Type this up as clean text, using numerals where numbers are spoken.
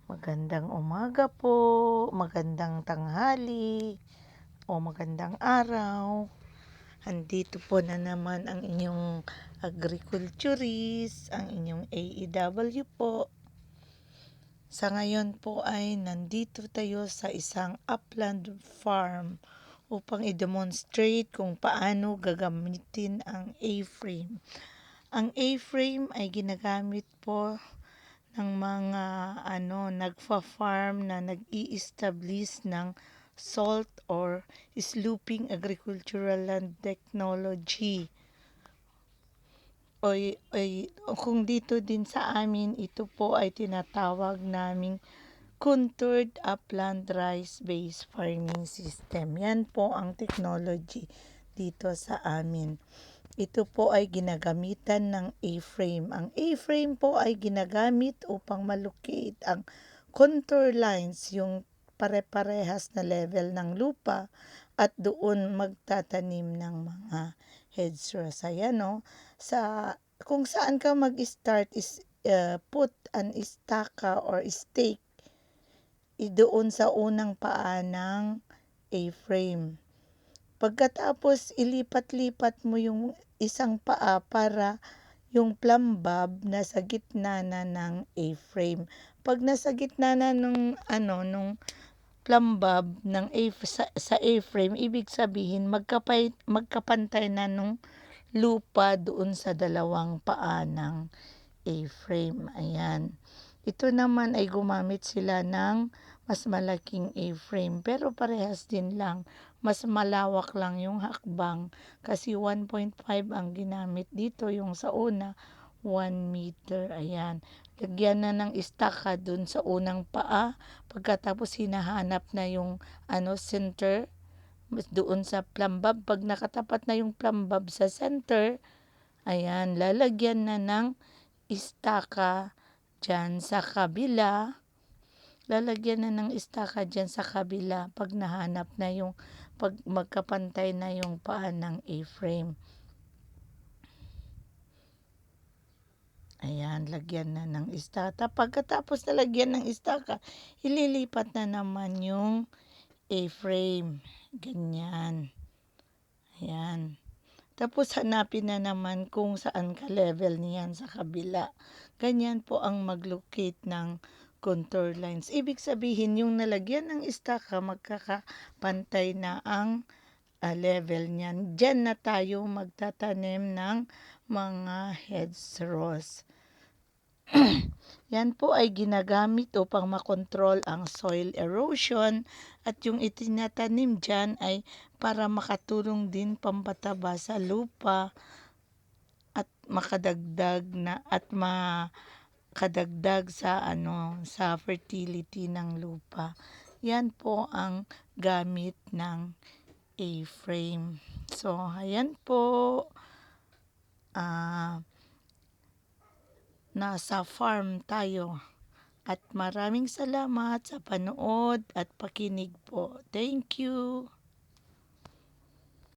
Magandang umaga po, magandang tanghali, o magandang araw. Andito po na naman ang inyong agriculturist, ang inyong AEW po. Sa ngayon po ay nandito tayo sa isang upland farm upang i-demonstrate kung paano gagamitin ang A-frame. Ang A-frame ay ginagamit po ng mga nagfa-farm na nag-i-establish ng salt or sloping agricultural land technology. Kung dito din sa amin, ito po ay tinatawag naming contoured upland rice-based farming system. Yan po ang technology dito sa amin. Ito po ay ginagamitan ng A-frame. Ang A-frame po ay ginagamit upang malocate ang contour lines, yung pare-parehas na level ng lupa, at doon magtatanim ng mga hedgerows. Ayan, no? Kung saan ka mag-start is put an istaka or stake doon sa unang paa ng A-frame. Pagkatapos, ilipat-lipat mo yung isang paa para yung plumb bob nasa gitna na ng A-frame. Pag nasa gitna na nung plumb bob ng sa A-frame, ibig sabihin magkapantay na nung lupa doon sa dalawang paa ng A-frame. Ayan. Ito naman ay gumamit sila ng mas malaking A-frame, pero parehas din lang. Mas malawak lang yung hakbang kasi 1.5 ang ginamit dito, yung sa una 1 meter. Ayan. Lagyan na ng istaka dun sa unang paa. Pagkatapos hinahanap na yung center doon sa plumb bob. Pag nakatapat na yung plumb bob sa center, ayan, lalagyan na ng istaka dyan sa kabila. Lalagyan na ng istaka dyan sa kabila pag nahanap na pag magkapantay na yung paa ng A-frame. Ayan, lagyan na ng istaka. Pagkatapos na lagyan ng istaka, ililipat na naman yung A-frame. Ganyan. Ayan. Tapos hanapin na naman kung saan ka level niyan sa kabila. Ganyan po ang mag-locate ng contour lines. Ibig sabihin yung nalagyan ng istaka, magkakapantay na ang level niyan. Diyan na tayo magtatanim ng mga hedgerows. Yan po ay ginagamit upang makontrol ang soil erosion, at yung itinatanim dyan ay para makatulong din pampataba sa lupa at makadagdag sa fertility ng lupa. Yan po ang gamit ng A-frame. So, ayan po. Nasa farm tayo. At maraming salamat sa panood at pakinig po. Thank you.